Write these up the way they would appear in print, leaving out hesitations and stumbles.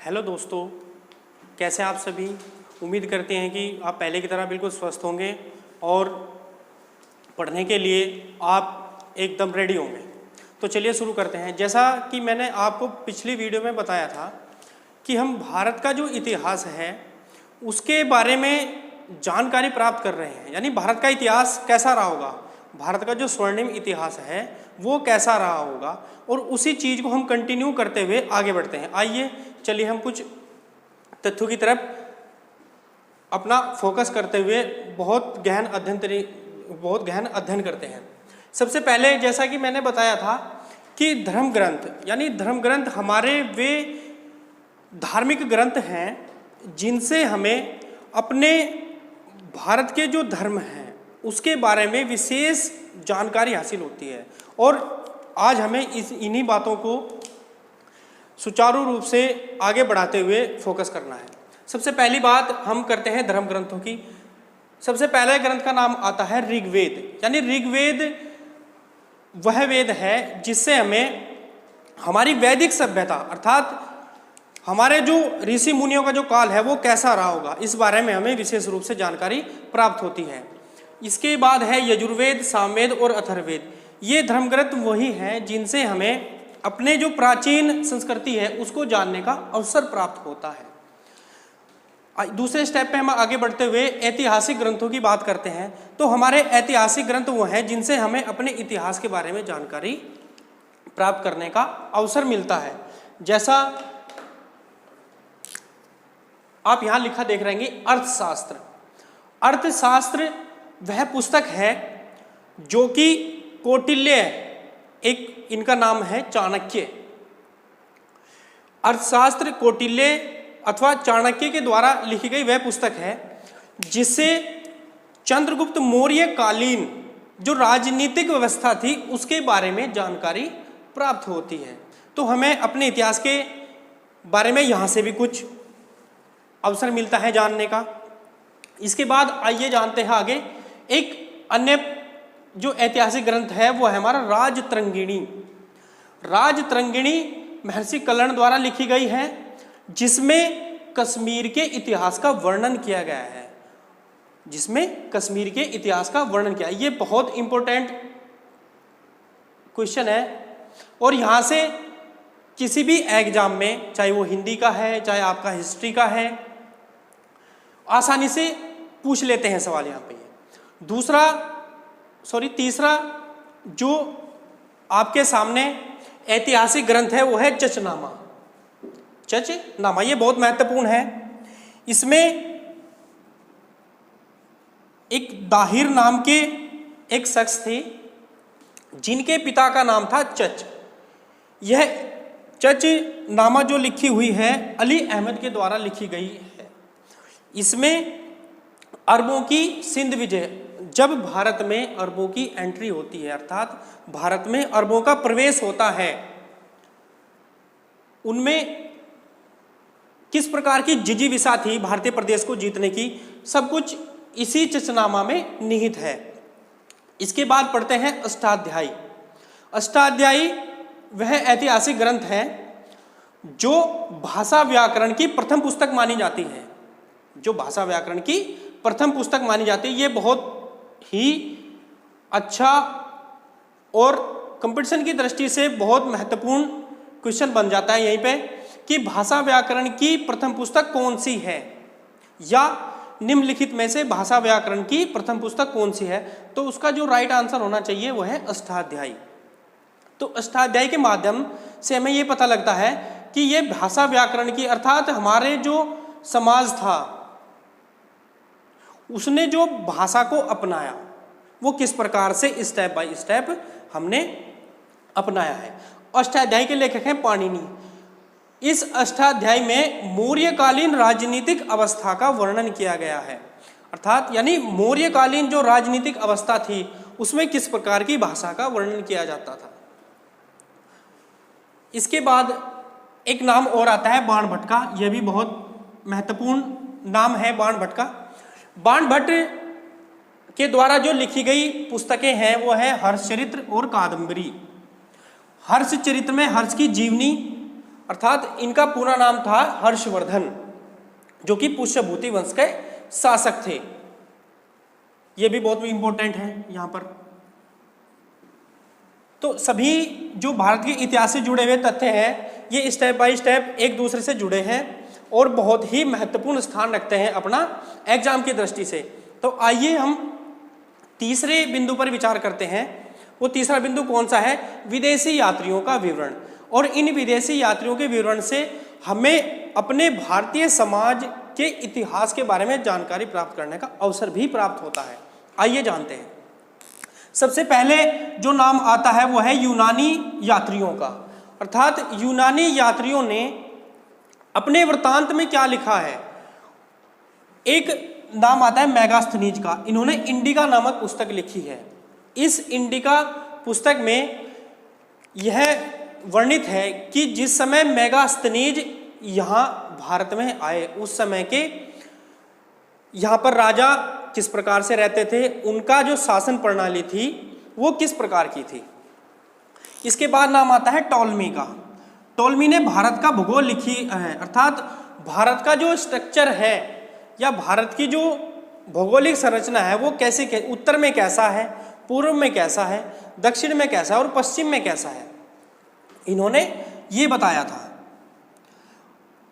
Hello दोस्तों, कैसे आप सभी। उम्मीद करते हैं कि आप पहले की तरह बिल्कुल स्वस्थ होंगे और पढ़ने के लिए आप एकदम रेडी होंगे। तो चलिए शुरू करते हैं। जैसा कि मैंने आपको पिछली वीडियो में बताया था कि हम भारत का जो इतिहास है उसके बारे में जानकारी प्राप्त कर रहे हैं, यानी भारत का इतिहास कैसा रहा होगा, भारत का जो स्वर्णिम इतिहास है वो कैसा रहा होगा, और उसी चीज़ को हम कंटिन्यू करते हुए आगे बढ़ते हैं। आइए चलिए हम कुछ तथ्यों की तरफ अपना फोकस करते हुए बहुत गहन अध्ययन करते हैं। सबसे पहले जैसा कि मैंने बताया था कि धर्म ग्रंथ, यानी धर्म ग्रंथ हमारे वे धार्मिक ग्रंथ हैं जिनसे हमें अपने भारत के जो धर्म हैं उसके बारे में विशेष जानकारी हासिल होती है, और आज हमें इन्हीं बातों को सुचारू रूप से आगे बढ़ाते हुए फोकस करना है। सबसे पहली बात हम करते हैं धर्म ग्रंथों की। सबसे पहले ग्रंथ का नाम आता है ऋग्वेद, यानी ऋग्वेद वह वेद है जिससे हमें हमारी वैदिक सभ्यता अर्थात हमारे जो ऋषि मुनियों का जो काल है वो कैसा रहा होगा, इस बारे में हमें विशेष रूप से जानकारी प्राप्त होती है। इसके बाद है यजुर्वेद, सामवेद और अथर्ववेद। ये धर्म ग्रंथ वही हैं जिनसे हमें अपने जो प्राचीन संस्कृति है उसको जानने का अवसर प्राप्त होता है। दूसरे स्टेप पे हम आगे बढ़ते हुए ऐतिहासिक ग्रंथों की बात करते हैं। तो हमारे ऐतिहासिक ग्रंथ वो हैं जिनसे हमें अपने इतिहास के बारे में जानकारी प्राप्त करने का अवसर मिलता है। जैसा आप यहाँ लिखा देख रहे हैं, अर्थशास्त्र। अर्थशास्त्र वह पुस्तक है जो कि कौटिल्य, एक इनका नाम है चाणक्य। अर्थशास्त्र कौटिल्य अथवा चाणक्य के द्वारा लिखी गई वह पुस्तक है जिससे चंद्रगुप्त मौर्य कालीन जो राजनीतिक व्यवस्था थी उसके बारे में जानकारी प्राप्त होती है। तो हमें अपने इतिहास के बारे में यहाँ से भी कुछ अवसर मिलता है जानने का। इसके बाद आइए जानते हैं आगे एक अन्य जो ऐतिहासिक ग्रंथ है वो है हमारा राजतरंगिणी। राजतरंगिणी महर्षि कर्ण द्वारा लिखी गई है जिसमें कश्मीर के इतिहास का वर्णन किया गया है, जिसमें कश्मीर के इतिहास का वर्णन किया। ये बहुत इंपॉर्टेंट क्वेश्चन है और यहाँ से किसी भी एग्जाम में, चाहे वो हिंदी का है चाहे आपका हिस्ट्री का है, आसानी से पूछ लेते हैं सवाल यहाँ पे। तीसरा जो आपके सामने ऐतिहासिक ग्रंथ है वो है चचनामा। चचनामा ये बहुत महत्वपूर्ण है। इसमें एक दाहिर नाम के एक शख्स थे जिनके पिता का नाम था चच। यह चचनामा जो लिखी हुई है अली अहमद के द्वारा लिखी गई है। इसमें अरबों की सिंध विजय, जब भारत में अरबों की एंट्री होती है अर्थात भारत में अरबों का प्रवेश होता है, उनमें किस प्रकार की जिजीविषा थी भारतीय प्रदेश को जीतने की, सब कुछ इसी चचनामा में निहित है। इसके बाद पढ़ते हैं अष्टाध्यायी। अष्टाध्यायी वह ऐतिहासिक ग्रंथ है जो भाषा व्याकरण की प्रथम पुस्तक मानी जाती है, जो भाषा व्याकरण की प्रथम पुस्तक मानी जाती है। ये बहुत ही अच्छा और कंपटीशन की दृष्टि से बहुत महत्वपूर्ण क्वेश्चन बन जाता है यहीं पे कि भाषा व्याकरण की प्रथम पुस्तक कौन सी है, या निम्नलिखित में से भाषा व्याकरण की प्रथम पुस्तक कौन सी है। तो उसका जो राइट आंसर होना चाहिए वो है अष्टाध्यायी। तो अष्टाध्यायी के माध्यम से हमें ये पता लगता है कि ये भाषा व्याकरण की अर्थात हमारे जो समाज था उसने जो भाषा को अपनाया वो किस प्रकार से स्टेप बाय स्टेप हमने अपनाया है। अष्टाध्यायी के लेखक हैं पाणिनि। इस अष्टाध्यायी में मौर्यकालीन राजनीतिक अवस्था का वर्णन किया गया है, अर्थात यानी मौर्यकालीन जो राजनीतिक अवस्था थी उसमें किस प्रकार की भाषा का वर्णन किया जाता था। इसके बाद एक नाम और आता है बाणभट्ट का। यह भी बहुत महत्वपूर्ण नाम है बाणभट्ट का। बाणभट्ट के द्वारा जो लिखी गई पुस्तकें हैं वो है हर्षचरित्र और कादंबरी। हर्षचरित्र में हर्ष की जीवनी, अर्थात इनका पूरा नाम था हर्षवर्धन, जो कि पुष्यभूति वंश के शासक थे। ये भी बहुत इंपॉर्टेंट है यहाँ पर। तो सभी जो भारत के इतिहास से जुड़े हुए तथ्य हैं ये स्टेप बाय स्टेप एक दूसरे से जुड़े हैं और बहुत ही महत्वपूर्ण स्थान रखते हैं अपना एग्जाम की दृष्टि से। तो आइए हम तीसरे बिंदु पर विचार करते हैं। वो तीसरा बिंदु कौन सा है? विदेशी यात्रियों का विवरण। और इन विदेशी यात्रियों के विवरण से हमें अपने भारतीय समाज के इतिहास के बारे में जानकारी प्राप्त करने का अवसर भी प्राप्त होता है। आइए जानते हैं। सबसे पहले जो नाम आता है वो है यूनानी यात्रियों का। अर्थात यूनानी यात्रियों ने अपने वृत्तांत में क्या लिखा है? एक नाम आता है मेगास्थनीज का। इन्होंने इंडिका नामक पुस्तक लिखी है। इस इंडिका पुस्तक में यह वर्णित है कि जिस समय मेगास्थनीज यहाँ भारत में आए उस समय के यहाँ पर राजा किस प्रकार से रहते थे, उनका जो शासन प्रणाली थी वो किस प्रकार की थी। इसके बाद नाम आता है टॉलमी का। टॉलमी ने भारत का भूगोल लिखी है। अर्थात भारत का जो स्ट्रक्चर है या भारत की जो भौगोलिक संरचना है वो कैसे, उत्तर में कैसा है, पूर्व में कैसा है, दक्षिण में कैसा है और पश्चिम में कैसा है, इन्होंने ये बताया था।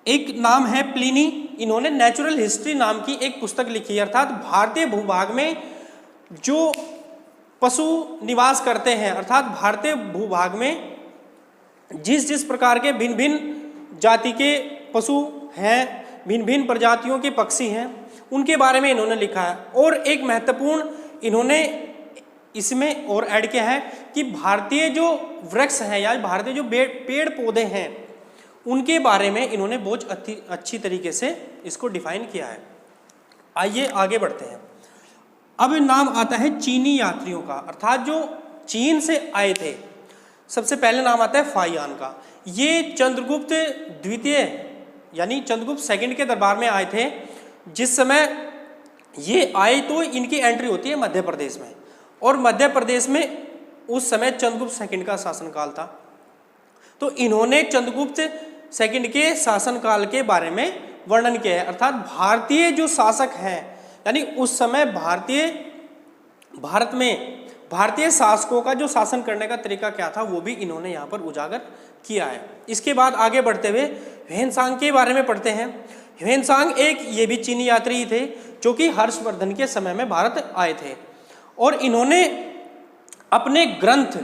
एक नाम है प्लिनी। इन्होंने नेचुरल हिस्ट्री नाम की एक पुस्तक लिखी है। अर्थात भारतीय भूभाग में जो पशु निवास करते हैं, अर्थात भारतीय भूभाग में जिस जिस प्रकार के भिन्न भिन्न जाति के पशु हैं, भिन्न भिन्न प्रजातियों के पक्षी हैं, उनके बारे में इन्होंने लिखा है। और एक महत्वपूर्ण इन्होंने इसमें और ऐड किया है कि भारतीय जो वृक्ष हैं या भारतीय जो पेड़ पौधे हैं उनके बारे में इन्होंने बहुत अच्छी तरीके से इसको डिफाइन किया है। आइए आगे बढ़ते हैं। अब नाम आता है चीनी यात्रियों का। अर्थात जो चीन से आए थे। सबसे पहले नाम आता है फाहियान का। ये चंद्रगुप्त द्वितीय यानी चंद्रगुप्त सेकंड के दरबार में आए थे। जिस समय ये आए तो इनकी एंट्री होती है मध्य प्रदेश में, और मध्य प्रदेश में उस समय चंद्रगुप्त सेकंड का शासनकाल था। तो इन्होंने चंद्रगुप्त सेकंड के शासनकाल के बारे में वर्णन किया है। अर्थात भारतीय जो शासक हैं यानी उस समय भारत में भारतीय शासकों का जो शासन करने का तरीका क्या था वो भी इन्होंने यहाँ पर उजागर किया है। इसके बाद आगे बढ़ते हुए ह्वेनसांग के बारे में पढ़ते हैं। ह्वेनसांग एक ये भी चीनी यात्री ही थे जो कि हर्षवर्धन के समय में भारत आए थे, और इन्होंने अपने ग्रंथ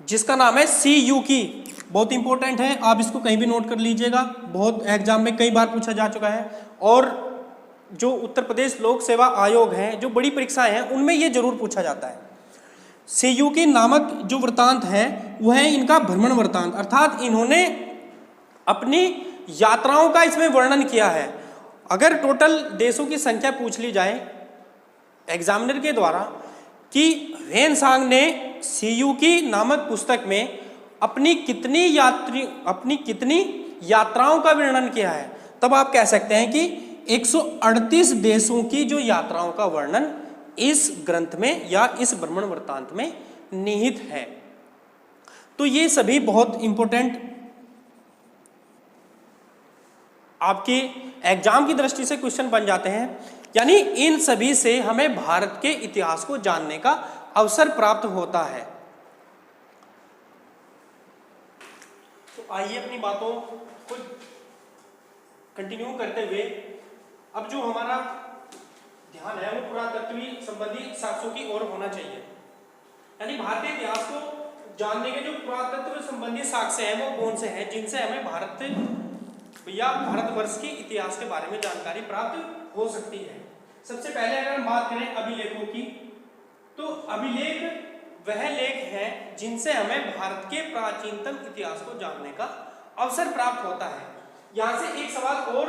जिसका नाम है सी यू की, बहुत इंपॉर्टेंट है, आप इसको कहीं भी नोट कर लीजिएगा, बहुत एग्जाम में कई बार पूछा जा चुका है। और जो उत्तर प्रदेश लोक सेवा आयोग है, जो बड़ी परीक्षाएं हैं, उनमें ये जरूर पूछा जाता है। सेयू की नामक जो वृत्तांत है वह है इनका भ्रमण वृत्तांत। अर्थात इन्होंने अपनी यात्राओं का इसमें वर्णन किया है। अगर टोटल देशों की संख्या पूछ ली जाए एग्जामिनर के द्वारा कि ह्वेनसांग ने सेयू की नामक पुस्तक में अपनी कितनी यात्राओं का वर्णन किया है, तब आप कह सकते हैं कि 138 देशों की जो यात्राओं का वर्णन इस ग्रंथ में या इस भ्रमण वृत्तांत में निहित है। तो ये सभी बहुत इंपॉर्टेंट आपके एग्जाम की दृष्टि से क्वेश्चन बन जाते हैं। यानी इन सभी से हमें भारत के इतिहास को जानने का अवसर प्राप्त होता है। तो आइए अपनी बातों को कंटिन्यू करते हुए अब जो हमारा ध्यान है वो पुरातत्वीय संबंधी साक्ष्यों की ओर होना चाहिए। यानी भारतीय इतिहास को जानने के जो पुरातत्व संबंधी साक्ष्य हैं वो कौन से हैं जिनसे हमें भारत या भारतवर्ष के इतिहास के बारे में जानकारी प्राप्त हो सकती है। सबसे पहले अगर हम बात करें अभिलेखों की, तो अभिलेख वह लेख हैं जिनसे हमें भारत के प्राचीनतम इतिहास को जानने का अवसर प्राप्त होता है। यहाँ से एक सवाल और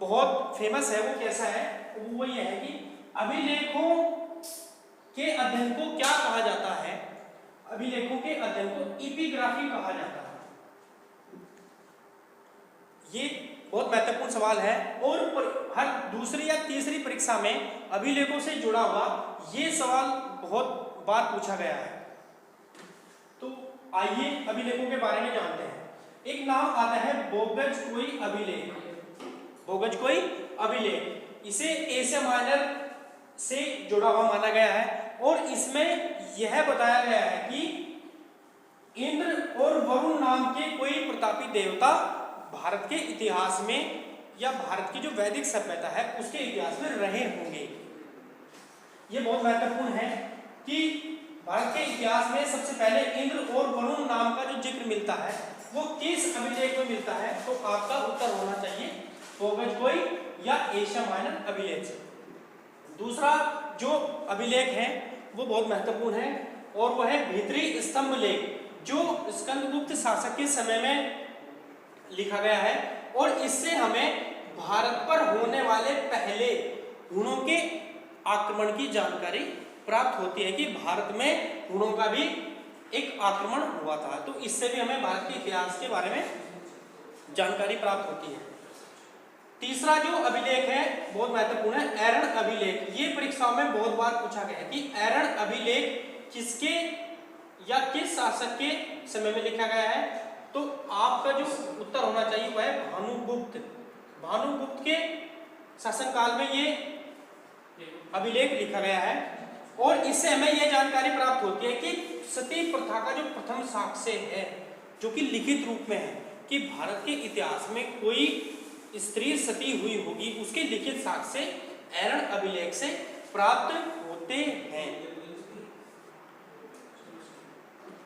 बहुत फेमस है, वो कैसा है? वो ये है कि अभिलेखों के अध्ययन को क्या कहा जाता है? अभिलेखों के अध्ययन को एपिग्राफी कहा जाता है। ये बहुत महत्वपूर्ण सवाल है और हर दूसरी या तीसरी परीक्षा में अभिलेखों से जुड़ा हुआ ये सवाल बहुत बार पूछा गया है। तो आइए अभिलेखों के बारे में जानते हैं। एक नाम आता है बोगजकोई अभिलेख, बोगजकोई अभिलेख। इसे एशिया माइनर से जुड़ा हुआ माना गया है और इसमें यह बताया गया है कि इंद्र और वरुण नाम के कोई प्रतापी देवता भारत के इतिहास में या भारत की जो वैदिक सभ्यता है उसके इतिहास में रहे होंगे। ये बहुत महत्वपूर्ण है कि भारत के इतिहास में सबसे पहले इंद्र और वरुण नाम का जो जिक्र मिलता है वो किस अभिलेख में मिलता है, तो आपका उत्तर होना चाहिए बोगजकोई या एशिया माइनर अभिलेख से। दूसरा जो अभिलेख है वो बहुत महत्वपूर्ण है और वो है भीतरी स्तंभ लेख, जो स्कंदगुप्त शासक के समय में लिखा गया है और इससे हमें भारत पर होने वाले पहले हुणों के आक्रमण की जानकारी प्राप्त होती है कि भारत में हुणों का भी एक आक्रमण हुआ था, तो इससे भी हमें भारत के इतिहास के बारे में जानकारी प्राप्त होती है। तीसरा जो अभिलेख है बहुत महत्वपूर्ण है ऐरण अभिलेख। ये परीक्षाओं में बहुत बार पूछा गया है कि ऐरण अभिलेख किसके या किस शासक के समय में लिखा गया है, तो आपका जो उत्तर होना चाहिए वह है भानुगुप्त। भानुगुप्त के शासनकाल में ये अभिलेख लिखा गया है और इससे हमें यह जानकारी प्राप्त होती है कि सती प्रथा का जो प्रथम साक्ष्य है जो कि लिखित रूप में है कि भारत के इतिहास में कोई स्त्री सती हुई होगी, उसके लिखित साक्ष्य ऐरण अभिलेख से प्राप्त होते हैं।